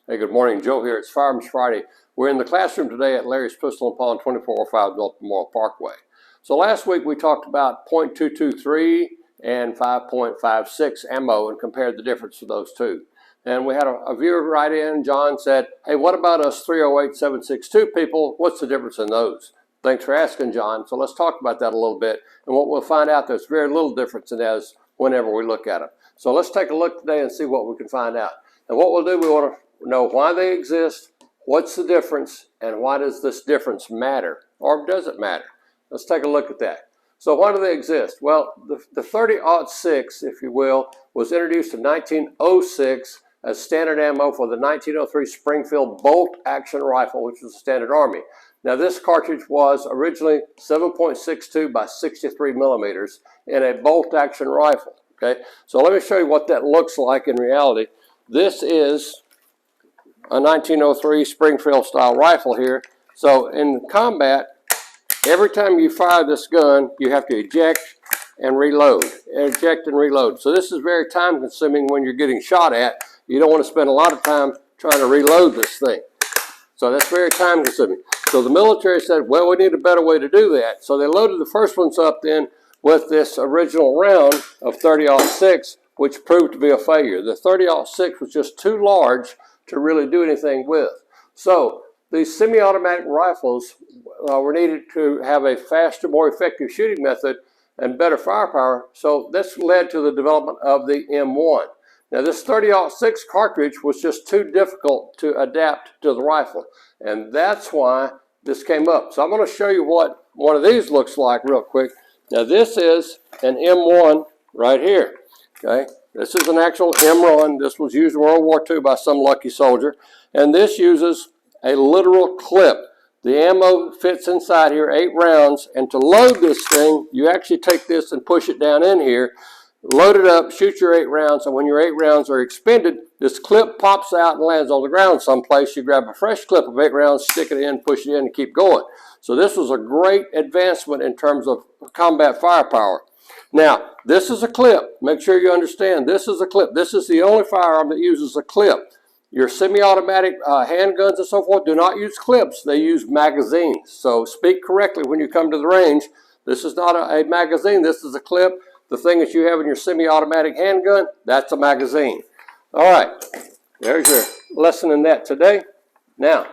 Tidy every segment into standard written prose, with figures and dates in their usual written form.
Hey, good morning. Joe here. It's Firearms Friday. We're in the classroom today at Larry's Pistol and Pawn, 2405 North Memorial Parkway. So last week we talked about .223 and 5.56 ammo and compared the difference of those two. And we had a viewer write in. John said, hey, what about us 308-762 people? What's the difference in those? Thanks for asking, John. So let's talk about that a little bit. And what we'll find out, there's very little difference in those whenever we look at them. So let's take a look today and see what we can find out. And what we'll do, we want to know why they exist, what's the difference, and why does this difference matter, or does it matter? Let's take a look at that. So why do they exist? Well, the 30-06, if you will, was introduced in 1906 as standard ammo for the 1903 Springfield bolt-action rifle, which was a standard Army. Now this cartridge was originally 7.62 by 63 millimeters in a bolt-action rifle. Okay, so let me show you what that looks like in reality. This is a 1903 Springfield style rifle here. So in combat, every time you fire this gun, you have to eject and reload, eject and reload. So this is very time consuming when you're getting shot at. You don't want to spend a lot of time trying to reload this thing. So that's very time consuming. So the military said, well, we need a better way to do that. So they loaded the first ones up then with this original round of 30-06, which proved to be a failure. The 30-06 was just too large to really do anything with. So these semi-automatic rifles were needed to have a faster, more effective shooting method and better firepower. So this led to the development of the M1. Now this 30-06 cartridge was just too difficult to adapt to the rifle, and that's why this came up. So I'm going to show you what one of these looks like real quick. Now this is an M1 right here. Okay, this is an actual M1. This was used in World War II by some lucky soldier, and this uses a literal clip. The ammo fits inside here, 8 rounds, and to load this thing, you actually take this and push it down in here, load it up, shoot your 8 rounds, and when your 8 rounds are expended, this clip pops out and lands on the ground someplace. You grab a fresh clip of 8 rounds, stick it in, push it in, and keep going. So this was a great advancement in terms of combat firepower. Now, this is a clip. Make sure you understand, this is a clip. This is the only firearm that uses a clip. Your semi-automatic handguns and so forth do not use clips. They use magazines. So speak correctly when you come to the range. This is not a magazine. This is a clip. The thing that you have in your semi-automatic handgun, that's a magazine. All right, there's your lesson in that today. Now,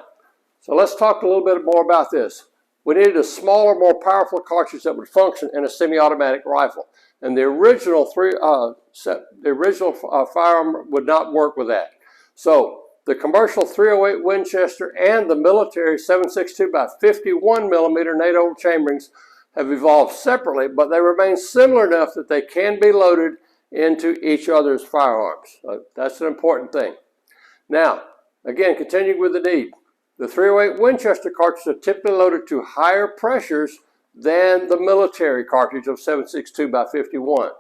so let's talk a little bit more about this. We needed a smaller, more powerful cartridge that would function in a semi-automatic rifle. And the original firearm would not work with that. So the commercial .308 Winchester and the military 7.62 by 51 millimeter NATO chamberings have evolved separately, but they remain similar enough that they can be loaded into each other's firearms. So that's an important thing. Now, again, continuing with the need. The .308 Winchester cartridges are typically loaded to higher pressures than the military cartridge of 7.62 by 51.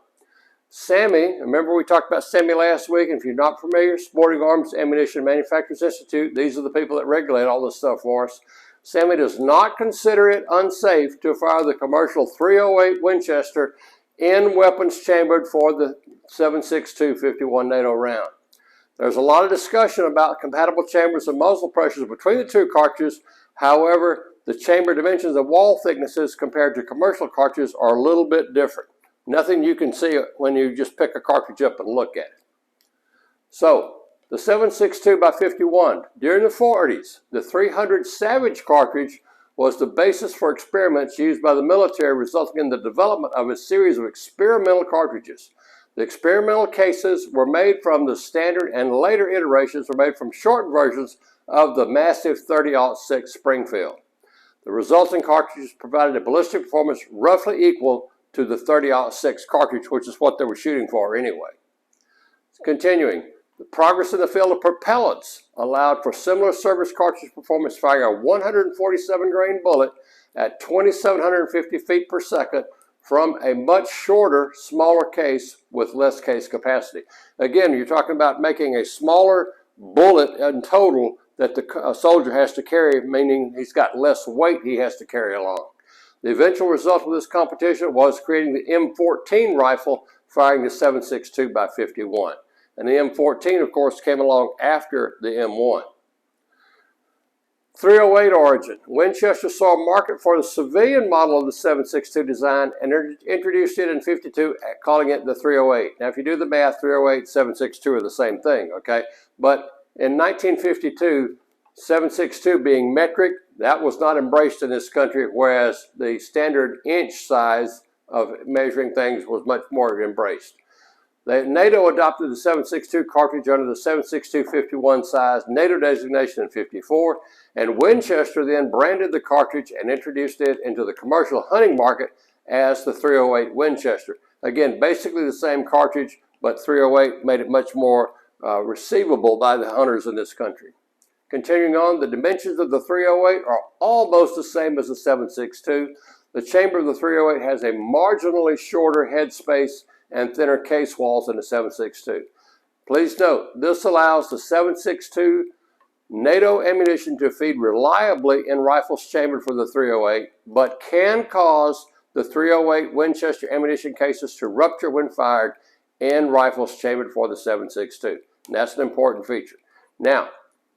SAMI, remember we talked about SAMI last week, and if you're not familiar, Sporting Arms Ammunition Manufacturers Institute, these are the people that regulate all this stuff for us. SAMI does not consider it unsafe to fire the commercial .308 Winchester in weapons chambered for the 7.62 51 NATO round. There's a lot of discussion about compatible chambers and muzzle pressures between the two cartridges. However, the chamber dimensions and wall thicknesses compared to commercial cartridges are a little bit different. Nothing you can see when you just pick a cartridge up and look at it. So, the 7.62 by 51. During the 40s, the 300 Savage cartridge was the basis for experiments used by the military, resulting in the development of a series of experimental cartridges. The experimental cases were made from the standard, and later iterations were made from short versions of the massive 30-06 Springfield. The resulting cartridges provided a ballistic performance roughly equal to the 30-06 cartridge, which is what they were shooting for anyway. Continuing, the progress in the field of propellants allowed for similar service cartridge performance, firing a 147 grain bullet at 2,750 feet per second from a much shorter, smaller case with less case capacity. Again, you're talking about making a smaller bullet in total that the soldier has to carry, meaning he's got less weight he has to carry along. The eventual result of this competition was creating the M14 rifle, firing the 7.62 by 51. and the M14, of course, came along after the M1. 308 origin. Winchester saw a market for the civilian model of the 7.62 design and introduced it in 52, calling it the 308. Now, if you do the math, 308 and 7.62 are the same thing, okay? But in 1952, 7.62 being metric, that was not embraced in this country, whereas the standard inch size of measuring things was much more embraced. NATO adopted the 7.62 cartridge under the 7.62-51 size NATO designation in 54, and Winchester then branded the cartridge and introduced it into the commercial hunting market as the 308 Winchester. Again, basically the same cartridge, but 308 made it much more receivable by the hunters in this country. Continuing on, the dimensions of the 308 are almost the same as the 7.62. The chamber of the 308 has a marginally shorter head space and thinner case walls than the 7.62. Please note, this allows the 7.62 NATO ammunition to feed reliably in rifles chambered for the 308, but can cause the 308 Winchester ammunition cases to rupture when fired in rifles chambered for the 7.62. And that's an important feature. Now,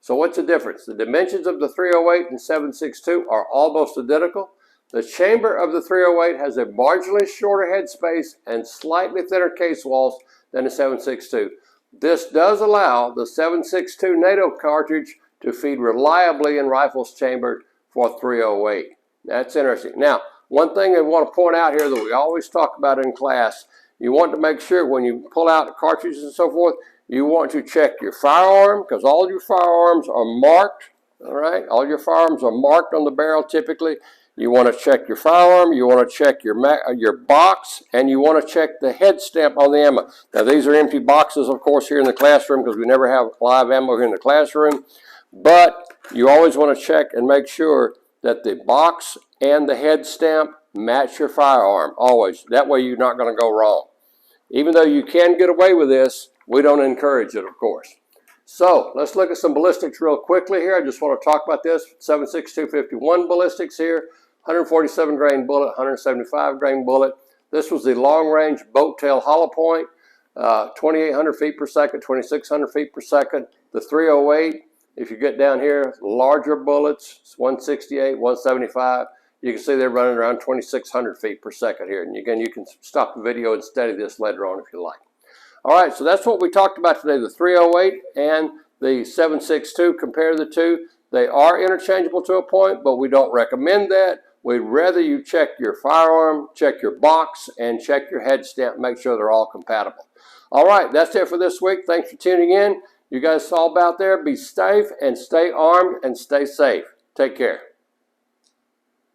so what's the difference? The dimensions of the 308 and 7.62 are almost identical. The chamber of the 308 has a marginally shorter head space and slightly thinner case walls than the 7.62. This does allow the 7.62 NATO cartridge to feed reliably in rifles chambered for 308. That's interesting. Now, one thing I want to point out here that we always talk about in class, you want to make sure when you pull out the cartridges and so forth, you want to check your firearm, because all your firearms are marked, all right? All your firearms are marked on the barrel typically. You want to check your firearm, you want to check your box, and you want to check the head stamp on the ammo. Now, these are empty boxes, of course, here in the classroom because we never have live ammo here in the classroom. But you always want to check and make sure that the box and the head stamp match your firearm, always. That way you're not going to go wrong. Even though you can get away with this, we don't encourage it, of course. So let's look at some ballistics real quickly here. I just want to talk about this. 7.62-51 ballistics here. 147 grain bullet, 175 grain bullet. This was the long-range boat tail hollow point, 2,800 feet per second, 2,600 feet per second. The 308, if you get down here, larger bullets, 168, 175. You can see they're running around 2,600 feet per second here. And again, you can stop the video and study this later on if you like. All right, so that's what we talked about today, the 308 and the 7.62. Compare the two. They are interchangeable to a point, but we don't recommend that. We'd rather you check your firearm, check your box, and check your head stamp. Make sure they're all compatible. All right, that's it for this week. Thanks for tuning in. You guys all out there, be safe and stay armed and stay safe. Take care.